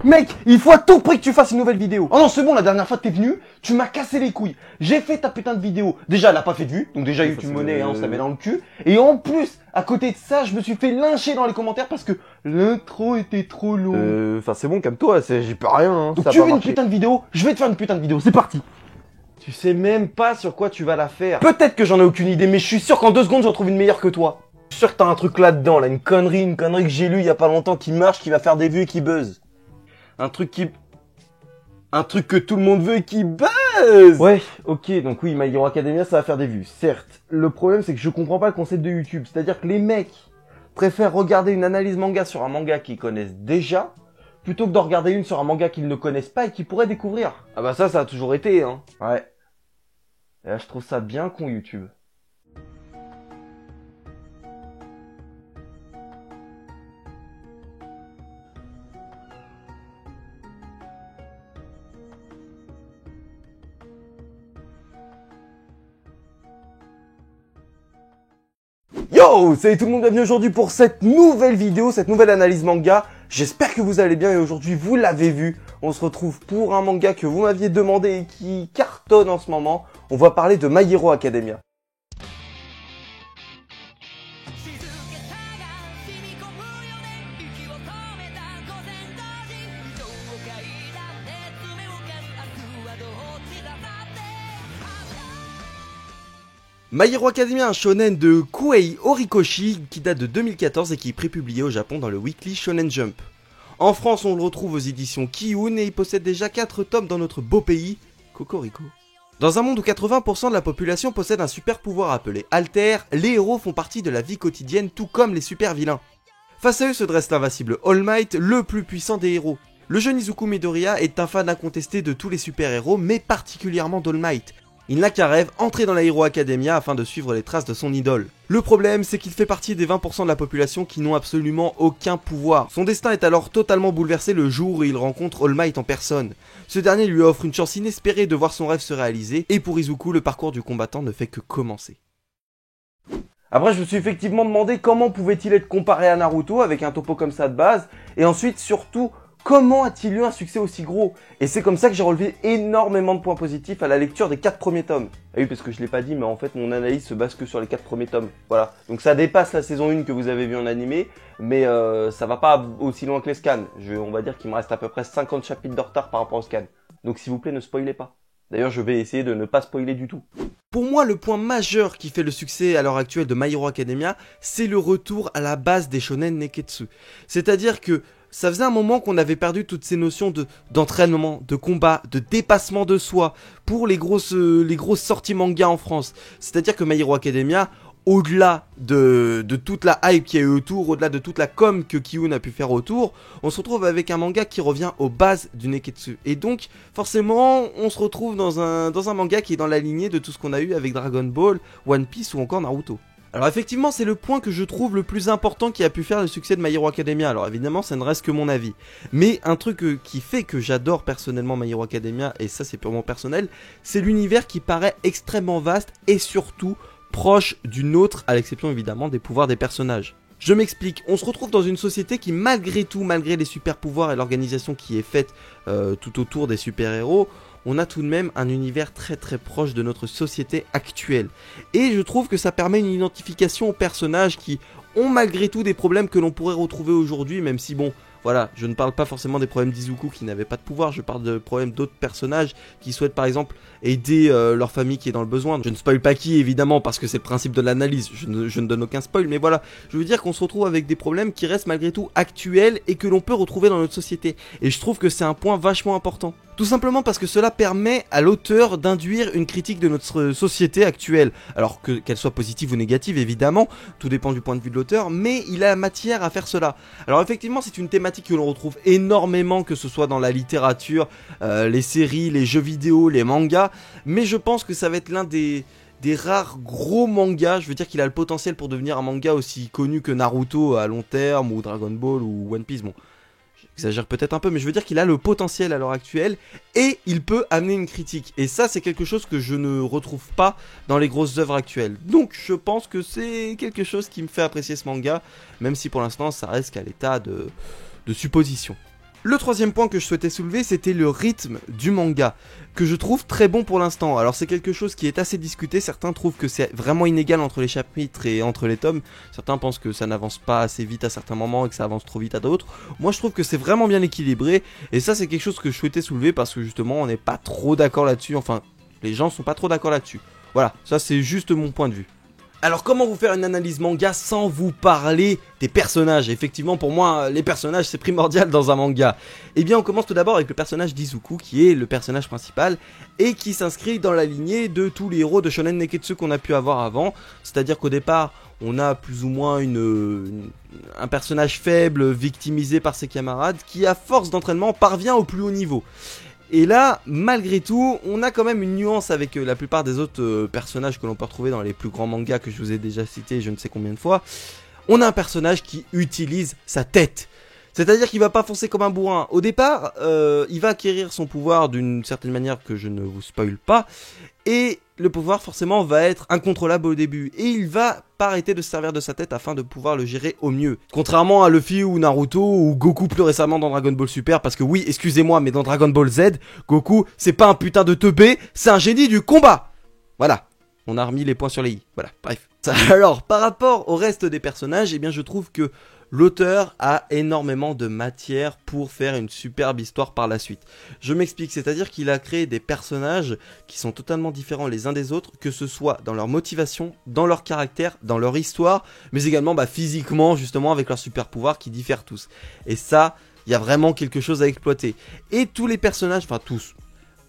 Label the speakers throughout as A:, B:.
A: Mec, il faut à tout prix que tu fasses une nouvelle vidéo. Oh non, c'est bon, la dernière fois que t'es venu, tu m'as cassé les couilles. J'ai fait ta putain de vidéo. Déjà, elle a pas fait de vue, donc déjà YouTube Money, on se la met dans le cul. Et en plus, à côté de ça, je me suis fait lyncher dans les commentaires parce que l'intro était trop long.
B: Enfin c'est bon, calme-toi, j'y peux rien. Hein,
A: donc tu veux une putain de vidéo, je vais te faire une putain de vidéo, c'est parti.
B: Tu sais même pas sur quoi tu vas la faire.
A: Peut-être que j'en ai aucune idée, mais je suis sûr qu'en 2 secondes, j'en trouve une meilleure que toi.
B: Je suis sûr que t'as un truc là-dedans, là, une connerie que j'ai lue il y a pas longtemps qui marche, qui va faire des vues et qui buzz. Un truc que tout le monde veut et qui buzz.
A: Ouais, ok, donc oui, My Hero Academia, ça va faire des vues, certes. Le problème, c'est que je comprends pas le concept de YouTube. C'est-à-dire que les mecs préfèrent regarder une analyse manga sur un manga qu'ils connaissent déjà, plutôt que de regarder une sur un manga qu'ils ne connaissent pas et qu'ils pourraient découvrir.
B: Ah bah ça a toujours été, hein.
A: Ouais. Et là, je trouve ça bien con, YouTube.
B: Yo, salut tout le monde, bienvenue aujourd'hui pour cette nouvelle vidéo, cette nouvelle analyse manga. J'espère que vous allez bien et aujourd'hui, vous l'avez vu, on se retrouve pour un manga que vous m'aviez demandé et qui cartonne en ce moment. On va parler de My Hero Academia. My Hero Academia, un shonen de Kuei Horikoshi qui date de 2014 et qui est prépublié au Japon dans le Weekly Shonen Jump. En France, on le retrouve aux éditions Kiun et il possède déjà 4 tomes dans notre beau pays, Cocorico. Dans un monde où 80% de la population possède un super pouvoir appelé Alter, les héros font partie de la vie quotidienne tout comme les super vilains. Face à eux se dresse l'invincible All Might, le plus puissant des héros. Le jeune Izuku Midoriya est un fan incontesté de tous les super héros, mais particulièrement d'All Might. Il n'a qu'un rêve, entrer dans la Hero Academia afin de suivre les traces de son idole. Le problème, c'est qu'il fait partie des 20% de la population qui n'ont absolument aucun pouvoir. Son destin est alors totalement bouleversé le jour où il rencontre All Might en personne. Ce dernier lui offre une chance inespérée de voir son rêve se réaliser, et pour Izuku, le parcours du combattant ne fait que commencer.
A: Après, je me suis effectivement demandé comment pouvait-il être comparé à Naruto avec un topo comme ça de base, et ensuite, surtout, comment a-t-il eu un succès aussi gros? Et c'est comme ça que j'ai relevé énormément de points positifs à la lecture des 4 premiers tomes. Ah oui, parce que je l'ai pas dit, mais en fait mon analyse se base que sur les 4 premiers tomes. Voilà. Donc ça dépasse la saison 1 que vous avez vu en animé, mais ça va pas aussi loin que les scans. On va dire qu'il me reste à peu près 50 chapitres de retard par rapport aux scans. Donc s'il vous plaît, ne spoilez pas. D'ailleurs, je vais essayer de ne pas spoiler du tout.
B: Pour moi, le point majeur qui fait le succès à l'heure actuelle de My Hero Academia, c'est le retour à la base des shonen neketsu. C'est-à-dire que ça faisait un moment qu'on avait perdu toutes ces notions d'entraînement, de combat, de dépassement de soi pour les grosses sorties manga en France. C'est-à-dire que My Hero Academia, au-delà de toute la hype qu'il y a eu autour, au-delà de toute la com que Kiun a pu faire autour, on se retrouve avec un manga qui revient aux bases du neketsu. Et donc, forcément, on se retrouve dans un manga qui est dans la lignée de tout ce qu'on a eu avec Dragon Ball, One Piece ou encore Naruto. Alors effectivement, c'est le point que je trouve le plus important qui a pu faire le succès de My Hero Academia. Alors évidemment, ça ne reste que mon avis. Mais un truc qui fait que j'adore personnellement My Hero Academia, et ça c'est purement personnel, c'est l'univers qui paraît extrêmement vaste et surtout proche du nôtre, à l'exception évidemment des pouvoirs des personnages. Je m'explique, on se retrouve dans une société qui malgré tout, malgré les super pouvoirs et l'organisation qui est faite tout autour des super héros, on a tout de même un univers très très proche de notre société actuelle. Et je trouve que ça permet une identification aux personnages qui ont malgré tout des problèmes que l'on pourrait retrouver aujourd'hui, même si bon, voilà, je ne parle pas forcément des problèmes d'Izuku qui n'avait pas de pouvoir, je parle de problèmes d'autres personnages qui souhaitent par exemple aider leur famille qui est dans le besoin. Je ne spoil pas qui évidemment parce que c'est le principe de l'analyse, je ne donne aucun spoil, mais voilà, je veux dire qu'on se retrouve avec des problèmes qui restent malgré tout actuels et que l'on peut retrouver dans notre société. Et je trouve que c'est un point vachement important. Tout simplement parce que cela permet à l'auteur d'induire une critique de notre société actuelle. Alors qu'elle soit positive ou négative évidemment, tout dépend du point de vue de l'auteur, mais il a matière à faire cela. Alors effectivement c'est une thématique que l'on retrouve énormément, que ce soit dans la littérature, les séries, les jeux vidéo, les mangas, mais je pense que ça va être l'un des rares gros mangas. Je veux dire qu'il a le potentiel pour devenir un manga aussi connu que Naruto à long terme, ou Dragon Ball, ou One Piece, bon... J'exagère peut-être un peu, mais je veux dire qu'il a le potentiel à l'heure actuelle et il peut amener une critique. Et ça, c'est quelque chose que je ne retrouve pas dans les grosses œuvres actuelles. Donc, je pense que c'est quelque chose qui me fait apprécier ce manga, même si pour l'instant, ça reste qu'à l'état de supposition. Le troisième point que je souhaitais soulever, c'était le rythme du manga, que je trouve très bon pour l'instant. Alors c'est quelque chose qui est assez discuté, certains trouvent que c'est vraiment inégal entre les chapitres et entre les tomes, certains pensent que ça n'avance pas assez vite à certains moments et que ça avance trop vite à d'autres. Moi je trouve que c'est vraiment bien équilibré, et ça c'est quelque chose que je souhaitais soulever parce que justement on n'est pas trop d'accord là-dessus, enfin les gens sont pas trop d'accord là-dessus. Voilà, ça c'est juste mon point de vue. Alors comment vous faire une analyse manga sans vous parler des personnages? Effectivement pour moi les personnages c'est primordial dans un manga. Eh bien on commence tout d'abord avec le personnage d'Izuku qui est le personnage principal et qui s'inscrit dans la lignée de tous les héros de Shonen Neketsu qu'on a pu avoir avant. C'est-à-dire qu'au départ on a plus ou moins un personnage faible victimisé par ses camarades qui à force d'entraînement parvient au plus haut niveau. Et là, malgré tout, on a quand même une nuance avec la plupart des autres personnages que l'on peut retrouver dans les plus grands mangas que je vous ai déjà cités je ne sais combien de fois. On a un personnage qui utilise sa tête. C'est-à-dire qu'il va pas foncer comme un bourrin. Au départ, il va acquérir son pouvoir d'une certaine manière que je ne vous spoil pas. Et le pouvoir forcément va être incontrôlable au début. Et il va pas arrêter de se servir de sa tête afin de pouvoir le gérer au mieux. Contrairement à Luffy ou Naruto ou Goku plus récemment dans Dragon Ball Super. Parce que oui, excusez-moi, mais dans Dragon Ball Z, Goku c'est pas un putain de teubé, c'est un génie du combat. Voilà, on a remis les points sur les i. Voilà, bref. Alors, par rapport au reste des personnages, eh bien je trouve que l'auteur a énormément de matière pour faire une superbe histoire par la suite. Je m'explique, c'est-à-dire qu'il a créé des personnages qui sont totalement différents les uns des autres, que ce soit dans leur motivation, dans leur caractère, dans leur histoire, mais également physiquement, justement, avec leurs super pouvoirs qui diffèrent tous. Et ça, il y a vraiment quelque chose à exploiter. Et tous les personnages, enfin tous,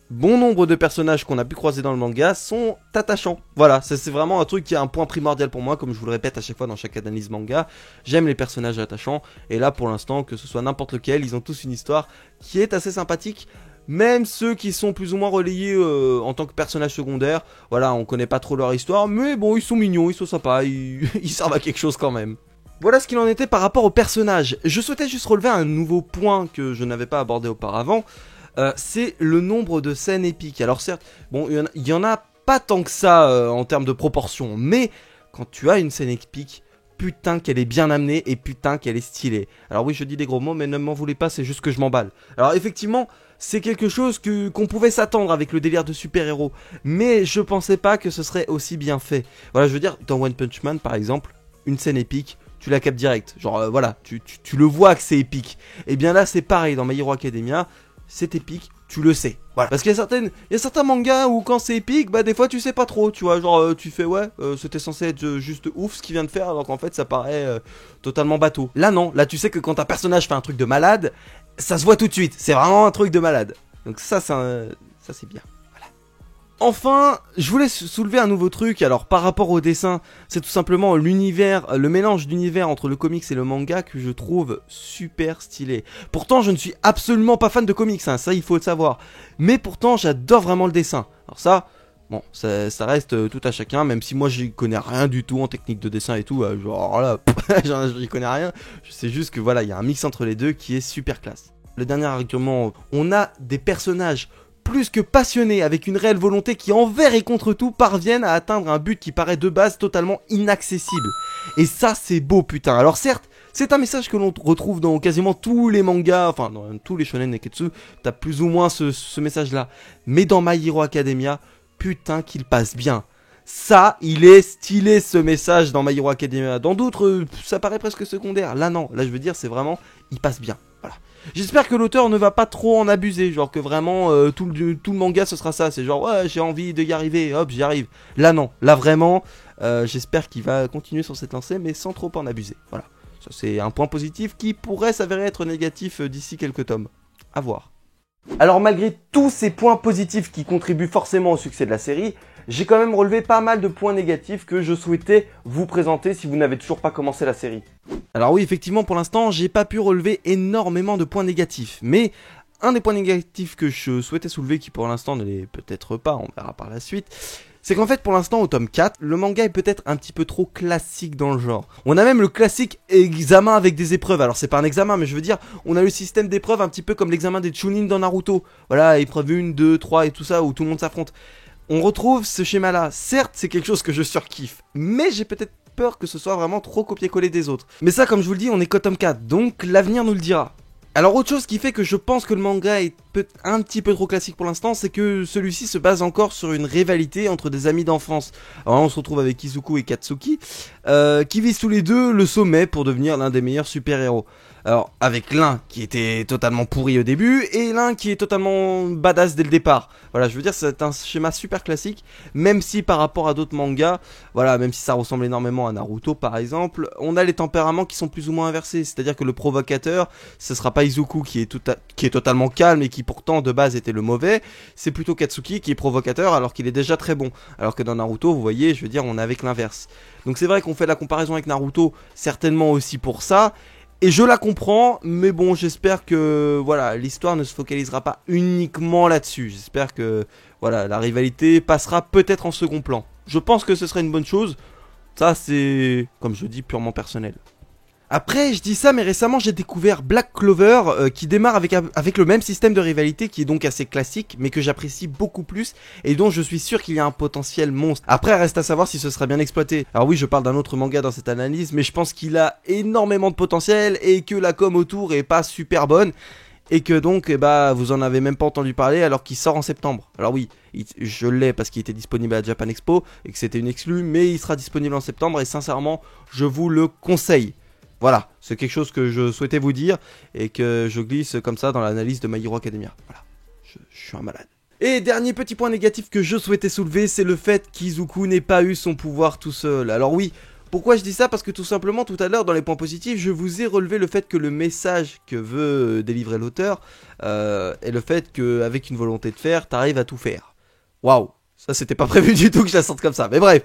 B: bon nombre de personnages qu'on a pu croiser dans le manga sont attachants. Voilà, c'est vraiment un truc qui est un point primordial pour moi, comme je vous le répète à chaque fois dans chaque analyse manga. J'aime les personnages attachants, et là pour l'instant, que ce soit n'importe lequel, ils ont tous une histoire qui est assez sympathique. Même ceux qui sont plus ou moins relayés en tant que personnages secondaires, voilà, on connaît pas trop leur histoire, mais bon, ils sont mignons, ils sont sympas, ils servent à quelque chose quand même. Voilà ce qu'il en était par rapport aux personnages. Je souhaitais juste relever un nouveau point que je n'avais pas abordé auparavant. C'est le nombre de scènes épiques. Alors certes, bon, il y en a pas tant que ça en termes de proportion, mais quand tu as une scène épique, putain qu'elle est bien amenée et putain qu'elle est stylée. Alors oui, je dis des gros mots, mais ne m'en voulez pas, c'est juste que je m'emballe. Alors effectivement, c'est quelque chose qu'on pouvait s'attendre avec le délire de super-héros, mais je pensais pas que ce serait aussi bien fait. Voilà, je veux dire, dans One Punch Man par exemple, une scène épique, tu la captes direct. Genre voilà, tu le vois que c'est épique. Et bien là, c'est pareil dans My Hero Academia. C'est épique, tu le sais. Voilà. Parce qu'il y a certains mangas où quand c'est épique, des fois tu sais pas trop, tu vois, genre tu fais c'était censé être juste ouf ce qu'il vient de faire, alors qu'en fait ça paraît totalement bateau. Là non, là tu sais que quand un personnage fait un truc de malade, ça se voit tout de suite, c'est vraiment un truc de malade. Donc ça c'est bien. Enfin, je voulais soulever un nouveau truc. Alors par rapport au dessin, c'est tout simplement l'univers, le mélange d'univers entre le comics et le manga que je trouve super stylé. Pourtant je ne suis absolument pas fan de comics, ça il faut le savoir. Mais pourtant j'adore vraiment le dessin. Alors ça, bon, ça reste tout à chacun, même si moi j'y connais rien du tout en technique de dessin et tout, genre là, j'y connais rien. Je sais juste que voilà, il y a un mix entre les deux qui est super classe. Le dernier argument, on a des personnages plus que passionnés, avec une réelle volonté qui envers et contre tout parviennent à atteindre un but qui paraît de base totalement inaccessible. Et ça c'est beau putain. Alors certes, c'est un message que l'on retrouve dans quasiment tous les mangas, enfin dans tous les shonen neketsu, t'as plus ou moins ce message là. Mais dans My Hero Academia, putain qu'il passe bien. Ça, il est stylé ce message dans My Hero Academia. Dans d'autres, ça paraît presque secondaire. Là non, là je veux dire c'est vraiment, il passe bien. Voilà. J'espère que l'auteur ne va pas trop en abuser, genre que vraiment tout le manga ce sera ça, c'est genre ouais j'ai envie d'y arriver, hop j'y arrive. Là non, là vraiment j'espère qu'il va continuer sur cette lancée mais sans trop en abuser. Voilà, ça c'est un point positif qui pourrait s'avérer être négatif d'ici quelques tomes. À voir.
A: Alors malgré tous ces points positifs qui contribuent forcément au succès de la série, j'ai quand même relevé pas mal de points négatifs que je souhaitais vous présenter si vous n'avez toujours pas commencé la série.
B: Alors oui, effectivement, pour l'instant, j'ai pas pu relever énormément de points négatifs, mais un des points négatifs que je souhaitais soulever, qui pour l'instant ne l'est peut-être pas, on verra par la suite, c'est qu'en fait, pour l'instant, au tome 4, le manga est peut-être un petit peu trop classique dans le genre. On a même le classique examen avec des épreuves. Alors, c'est pas un examen, mais je veux dire, on a le système d'épreuves un petit peu comme l'examen des Chunin dans Naruto. Voilà, épreuve 1, 2, 3 et tout ça, où tout le monde s'affronte. On retrouve ce schéma-là. Certes, c'est quelque chose que je surkiffe, mais j'ai peut-être peur que ce soit vraiment trop copier-coller des autres. Mais ça, comme je vous le dis, on est qu'au tome 4, donc l'avenir nous le dira. Alors autre chose qui fait que je pense que le manga est un petit peu trop classique pour l'instant, c'est que celui-ci se base encore sur une rivalité entre des amis d'enfance. Alors là, on se retrouve avec Izuku et Katsuki, qui visent tous les deux le sommet pour devenir l'un des meilleurs super-héros. Alors avec l'un qui était totalement pourri au début et l'un qui est totalement badass dès le départ. Voilà, je veux dire c'est un schéma super classique, même si par rapport à d'autres mangas, voilà, même si ça ressemble énormément à Naruto par exemple, on a les tempéraments qui sont plus ou moins inversés. C'est-à-dire que le provocateur, ce sera pas Izuku qui est totalement calme et qui pourtant de base était le mauvais, c'est plutôt Katsuki qui est provocateur alors qu'il est déjà très bon. Alors que dans Naruto, vous voyez, je veux dire, on est avec l'inverse. Donc c'est vrai qu'on fait la comparaison avec Naruto, certainement aussi pour ça. Et je la comprends, mais bon, j'espère que voilà, l'histoire ne se focalisera pas uniquement là-dessus. J'espère que voilà, la rivalité passera peut-être en second plan. Je pense que ce serait une bonne chose. Ça, c'est, comme je dis, purement personnel. Après, je dis ça, mais récemment j'ai découvert Black Clover qui démarre avec le même système de rivalité qui est donc assez classique, mais que j'apprécie beaucoup plus et dont je suis sûr qu'il y a un potentiel monstre. Après, reste à savoir si ce sera bien exploité. Alors oui, je parle d'un autre manga dans cette analyse, mais je pense qu'il a énormément de potentiel et que la com autour est pas super bonne. Et que donc, vous en avez même pas entendu parler alors qu'il sort en septembre. Alors oui, je l'ai parce qu'il était disponible à Japan Expo et que c'était une exclue, mais il sera disponible en septembre et sincèrement, je vous le conseille. Voilà, c'est quelque chose que je souhaitais vous dire et que je glisse comme ça dans l'analyse de My Hero Academia. Voilà, je suis un malade. Et dernier petit point négatif que je souhaitais soulever, c'est le fait qu'Izuku n'ait pas eu son pouvoir tout seul. Alors oui, pourquoi je dis ça? Parce que tout simplement, tout à l'heure, dans les points positifs, je vous ai relevé le fait que le message que veut délivrer l'auteur est le fait qu'avec une volonté de faire, t'arrives à tout faire. Waouh, ça c'était pas prévu du tout que je la sorte comme ça, mais bref.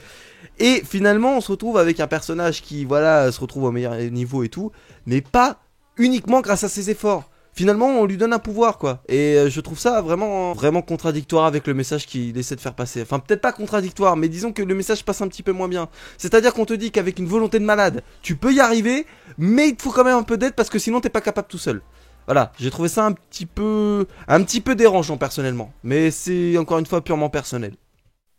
B: Et finalement, on se retrouve avec un personnage qui, voilà, se retrouve au meilleur niveau et tout, mais pas uniquement grâce à ses efforts. Finalement, on lui donne un pouvoir, quoi. Et je trouve ça vraiment contradictoire avec le message qu'il essaie de faire passer. Enfin, peut-être pas contradictoire, mais disons que le message passe un petit peu moins bien. C'est-à-dire qu'on te dit qu'avec une volonté de malade, tu peux y arriver, mais il te faut quand même un peu d'aide parce que sinon t'es pas capable tout seul. Voilà, j'ai trouvé ça un petit peu dérangeant personnellement. Mais c'est encore une fois purement personnel.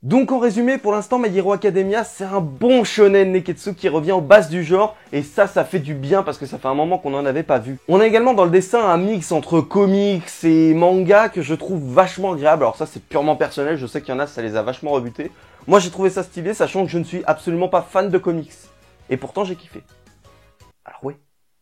A: Donc en résumé, pour l'instant, My Hero Academia, c'est un bon shonen neketsu qui revient aux bases du genre, et ça fait du bien parce que ça fait un moment qu'on n'en avait pas vu. On a également dans le dessin un mix entre comics et manga que je trouve vachement agréable. Alors ça, c'est purement personnel, je sais qu'il y en a, ça les a vachement rebutés. Moi, j'ai trouvé ça stylé, sachant que je ne suis absolument pas fan de comics. Et pourtant, j'ai kiffé. Alors oui,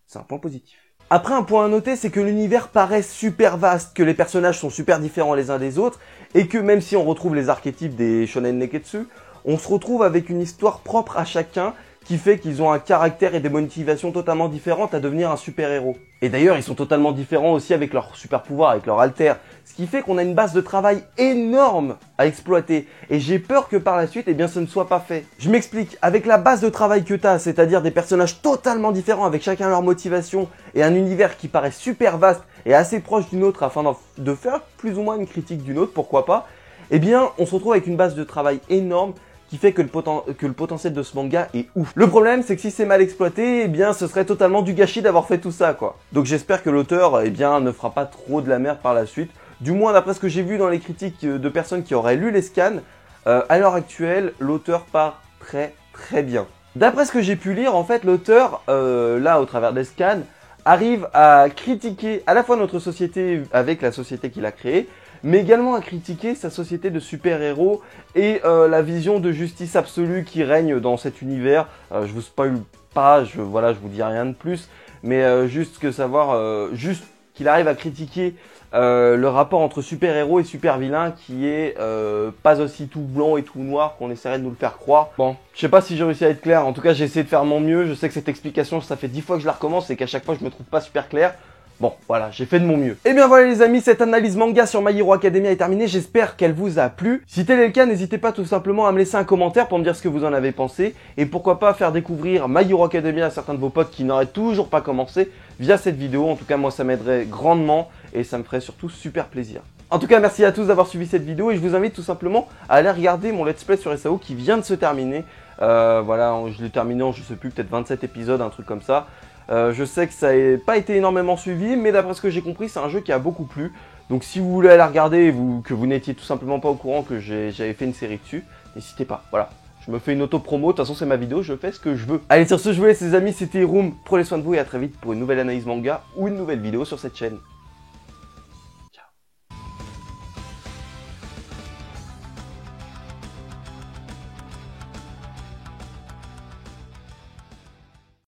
A: c'est un point positif. Après, un point à noter, c'est que l'univers paraît super vaste, que les personnages sont super différents les uns des autres, et que même si on retrouve les archétypes des shonen neketsu, on se retrouve avec une histoire propre à chacun, qui fait qu'ils ont un caractère et des motivations totalement différentes à devenir un super-héros. Et d'ailleurs, ils sont totalement différents aussi avec leurs super-pouvoirs, avec leurs alters, ce qui fait qu'on a une base de travail énorme à exploiter. Et j'ai peur que par la suite, eh bien, ce ne soit pas fait. Je m'explique, avec la base de travail que t'as, c'est-à-dire des personnages totalement différents avec chacun leur motivation, et un univers qui paraît super vaste et assez proche d'une autre afin de faire plus ou moins une critique d'une autre, pourquoi pas, eh bien, on se retrouve avec une base de travail énorme, qui fait que le potentiel de ce manga est ouf. Le problème, c'est que si c'est mal exploité, eh bien, ce serait totalement du gâchis d'avoir fait tout ça, quoi. Donc j'espère que l'auteur, eh bien, ne fera pas trop de la merde par la suite. Du moins, d'après ce que j'ai vu dans les critiques de personnes qui auraient lu les scans, à l'heure actuelle, l'auteur part très très bien. D'après ce que j'ai pu lire, en fait, l'auteur, là, au travers des scans, arrive à critiquer à la fois notre société avec la société qu'il a créée, mais également à critiquer sa société de super-héros et la vision de justice absolue qui règne dans cet univers. Je vous spoil pas, je vous dis rien de plus, mais juste qu'il arrive à critiquer le rapport entre super-héros et super-vilains qui est pas aussi tout blanc et tout noir qu'on essaierait de nous le faire croire. Bon, je sais pas si j'ai réussi à être clair, en tout cas j'ai essayé de faire mon mieux, je sais que cette explication ça fait 10 fois que je la recommence et qu'à chaque fois je me trouve pas super clair. Bon, voilà, j'ai fait de mon mieux. Et bien voilà les amis, cette analyse manga sur My Hero Academia est terminée, j'espère qu'elle vous a plu. Si tel est le cas, n'hésitez pas tout simplement à me laisser un commentaire pour me dire ce que vous en avez pensé. Et pourquoi pas faire découvrir My Hero Academia à certains de vos potes qui n'auraient toujours pas commencé via cette vidéo. En tout cas, moi ça m'aiderait grandement et ça me ferait surtout super plaisir. En tout cas, merci à tous d'avoir suivi cette vidéo et je vous invite tout simplement à aller regarder mon let's play sur SAO qui vient de se terminer. Voilà, je l'ai terminé en, je sais plus, peut-être 27 épisodes, un truc comme ça. Je sais que ça n'a pas été énormément suivi, mais d'après ce que j'ai compris, c'est un jeu qui a beaucoup plu. Donc si vous voulez aller regarder et que vous n'étiez tout simplement pas au courant que j'avais fait une série dessus, n'hésitez pas, voilà. Je me fais une auto-promo, de toute façon c'est ma vidéo, je fais ce que je veux. Allez, sur ce, je vous laisse les amis, c'était Room, prenez soin de vous et à très vite pour une nouvelle analyse manga ou une nouvelle vidéo sur cette chaîne.